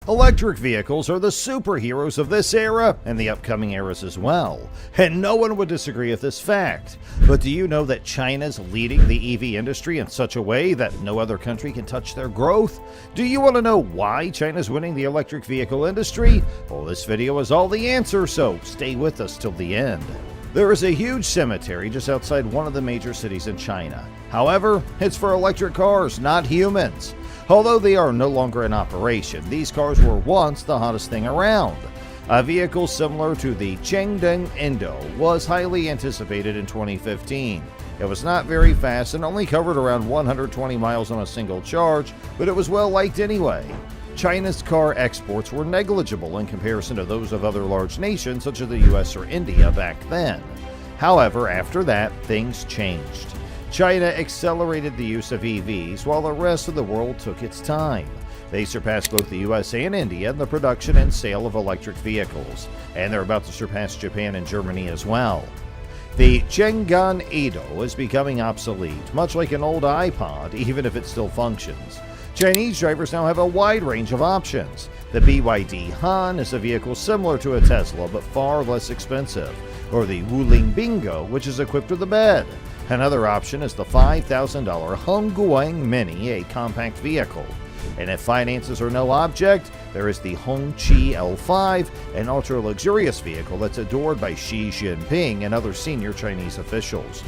Electric vehicles are the superheroes of this era and the upcoming eras as well, and no one would disagree with this fact. But do you know that China's leading the EV industry in such a way that no other country can touch their growth? Do you want to know why China's winning the electric vehicle industry? Well, this video is all the answer, so stay with us till the end. There is a huge cemetery just outside one of the major cities in China. However, it's for electric cars, not humans. Although they are no longer in operation, these cars were once the hottest thing around. A vehicle similar to the Chengdeng Indo was highly anticipated in 2015. It was not very fast and only covered around 120 miles on a single charge, but it was well liked anyway. China's car exports were negligible in comparison to those of other large nations such as the US or India back then. However, after that, things changed. China accelerated the use of EVs while the rest of the world took its time. They surpassed both the US and India in the production and sale of electric vehicles, and they're about to surpass Japan and Germany as well. The Chengdeng Indo is becoming obsolete, much like an old iPod, even if it still functions. Chinese drivers now have a wide range of options. The BYD Han is a vehicle similar to a Tesla but far less expensive, or the Wuling Bingo, which is equipped with a bed. Another option is the $5,000 Hongguang Mini, a compact vehicle. And if finances are no object, there is the Hongqi L5, an ultra-luxurious vehicle that's adored by Xi Jinping and other senior Chinese officials.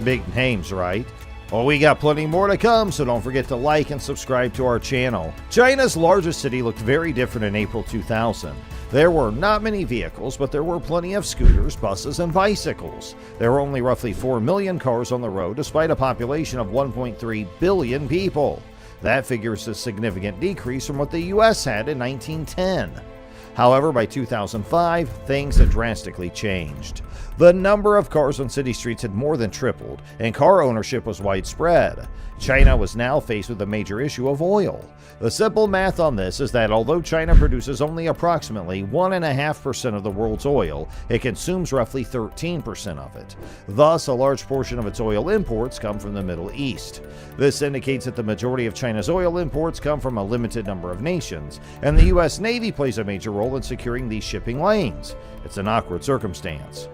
Big names, right? Well, we got plenty more to come, so don't forget to like and subscribe to our channel. China's largest city looked very different in April 2000. There were not many vehicles, but there were plenty of scooters, buses, and bicycles. There were only roughly 4 million cars on the road, despite a population of 1.3 billion people. That figure is a significant decrease from what the US had in 1910. However, by 2005, things had drastically changed. The number of cars on city streets had more than tripled, and car ownership was widespread. China was now faced with a major issue of oil. The simple math on this is that although China produces only approximately 1.5% of the world's oil, it consumes roughly 13% of it. Thus, a large portion of its oil imports come from the Middle East. This indicates that the majority of China's oil imports come from a limited number of nations, and the US Navy plays a major role in securing these shipping lanes. It's an awkward circumstance.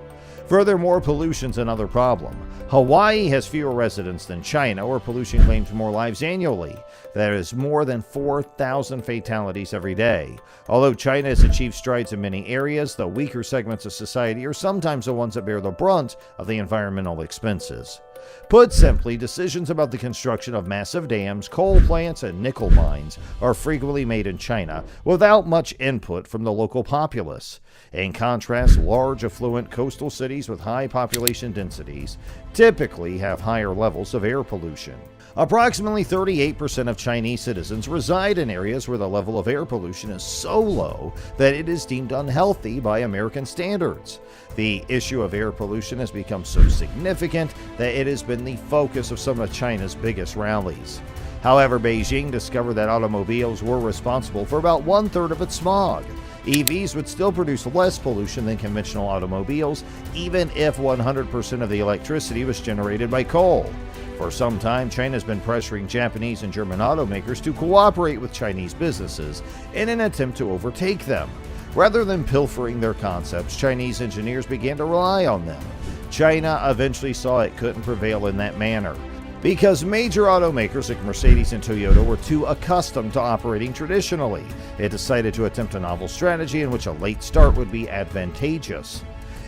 Furthermore, pollution's another problem. Hawaii has fewer residents than China, where pollution claims more lives annually. There is more than 4,000 fatalities every day. Although China has achieved strides in many areas, the weaker segments of society are sometimes the ones that bear the brunt of the environmental expenses. Put simply, decisions about the construction of massive dams, coal plants, and nickel mines are frequently made in China without much input from the local populace. In contrast, large affluent coastal cities with high population densities typically have higher levels of air pollution. Approximately 38% of Chinese citizens reside in areas where the level of air pollution is so low that it is deemed unhealthy by American standards. The issue of air pollution has become so significant that it has been the focus of some of China's biggest rallies. However, Beijing discovered that automobiles were responsible for about 1/3 of its smog. EVs would still produce less pollution than conventional automobiles, even if 100% of the electricity was generated by coal. For some time, China has been pressuring Japanese and German automakers to cooperate with Chinese businesses in an attempt to overtake them. Rather than pilfering their concepts, Chinese engineers began to rely on them. China eventually saw it couldn't prevail in that manner, because major automakers like Mercedes and Toyota were too accustomed to operating traditionally. It decided to attempt a novel strategy in which a late start would be advantageous.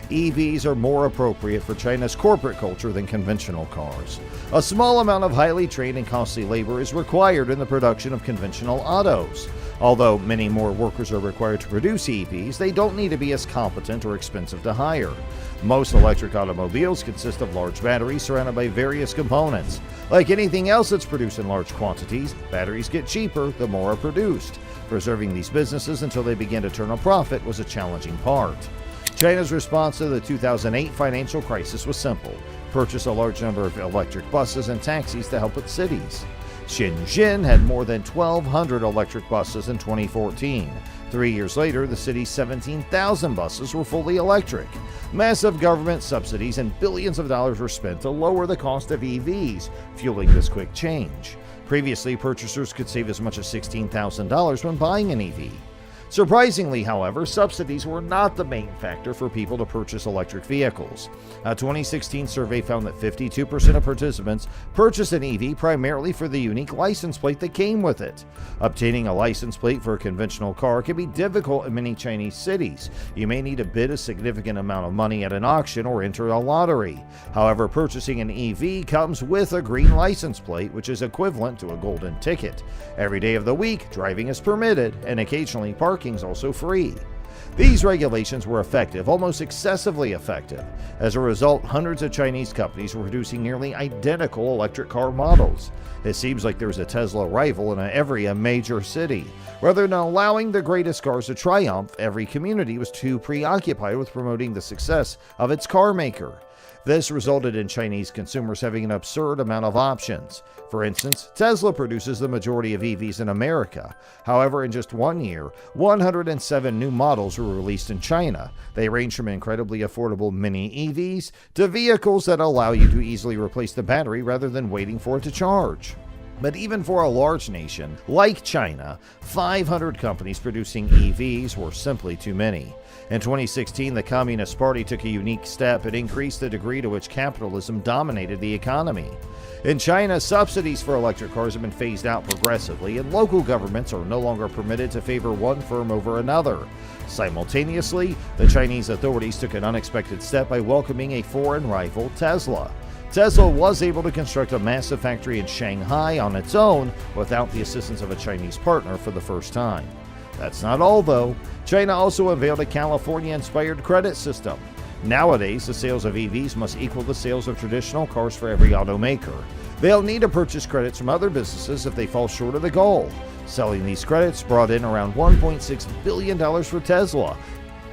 EVs are more appropriate for China's corporate culture than conventional cars. A small amount of highly trained and costly labor is required in the production of conventional autos. Although many more workers are required to produce EVs, they don't need to be as competent or expensive to hire. Most electric automobiles consist of large batteries surrounded by various components. Like anything else that's produced in large quantities, batteries get cheaper the more are produced. Preserving these businesses until they begin to turn a profit was a challenging part. China's response to the 2008 financial crisis was simple: purchase a large number of electric buses and taxis to help its cities. Shenzhen had more than 1,200 electric buses in 2014. 3 years later, the city's 17,000 buses were fully electric. Massive government subsidies and billions of dollars were spent to lower the cost of EVs, fueling this quick change. Previously, purchasers could save as much as $16,000 when buying an EV. Surprisingly, however, subsidies were not the main factor for people to purchase electric vehicles. A 2016 survey found that 52% of participants purchased an EV primarily for the unique license plate that came with it. Obtaining a license plate for a conventional car can be difficult in many Chinese cities. You may need to bid a significant amount of money at an auction or enter a lottery. However, purchasing an EV comes with a green license plate, which is equivalent to a golden ticket. Every day of the week, driving is permitted, and occasionally parking is also free. These regulations were effective, almost excessively effective. As a result, hundreds of Chinese companies were producing nearly identical electric car models. It seems like there's a Tesla rival in every major city. Rather than allowing the greatest cars to triumph, every community was too preoccupied with promoting the success of its car maker. This resulted in Chinese consumers having an absurd amount of options. For instance, Tesla produces the majority of EVs in America. However, in just 1 year, 107 new models were released in China. They range from incredibly affordable mini EVs to vehicles that allow you to easily replace the battery rather than waiting for it to charge. But even for a large nation like China, 500 companies producing EVs were simply too many. In 2016, the Communist Party took a unique step and increased the degree to which capitalism dominated the economy. In China, subsidies for electric cars have been phased out progressively, and local governments are no longer permitted to favor one firm over another. Simultaneously, the Chinese authorities took an unexpected step by welcoming a foreign rival, Tesla. Tesla was able to construct a massive factory in Shanghai on its own without the assistance of a Chinese partner for the first time. That's not all, though. China also unveiled a California-inspired credit system. Nowadays, the sales of EVs must equal the sales of traditional cars for every automaker. They'll need to purchase credits from other businesses if they fall short of the goal. Selling these credits brought in around $1.6 billion for Tesla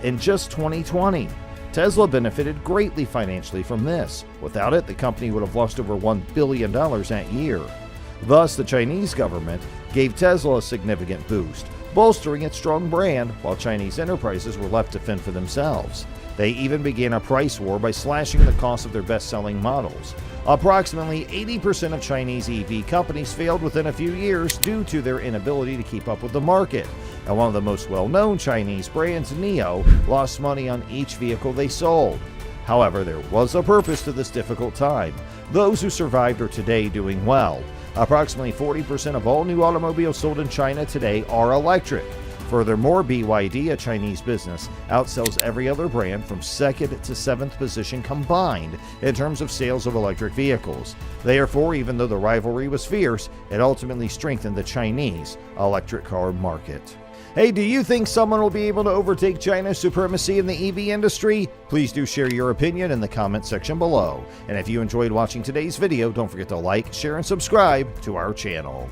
in just 2020. Tesla benefited greatly financially from this. Without it, the company would have lost over $1 billion that year. Thus, the Chinese government gave Tesla a significant boost, bolstering its strong brand, while Chinese enterprises were left to fend for themselves. They even began a price war by slashing the cost of their best-selling models. Approximately 80% of Chinese EV companies failed within a few years due to their inability to keep up with the market. And one of the most well-known Chinese brands, NIO, lost money on each vehicle they sold. However, there was a purpose to this difficult time. Those who survived are today doing well. Approximately 40% of all new automobiles sold in China today are electric. Furthermore, BYD, a Chinese business, outsells every other brand from 2nd to 7th position combined in terms of sales of electric vehicles. Therefore, even though the rivalry was fierce, it ultimately strengthened the Chinese electric car market. Hey, do you think someone will be able to overtake China's supremacy in the EV industry? Please do share your opinion in the comment section below. And if you enjoyed watching today's video, don't forget to like, share, and subscribe to our channel.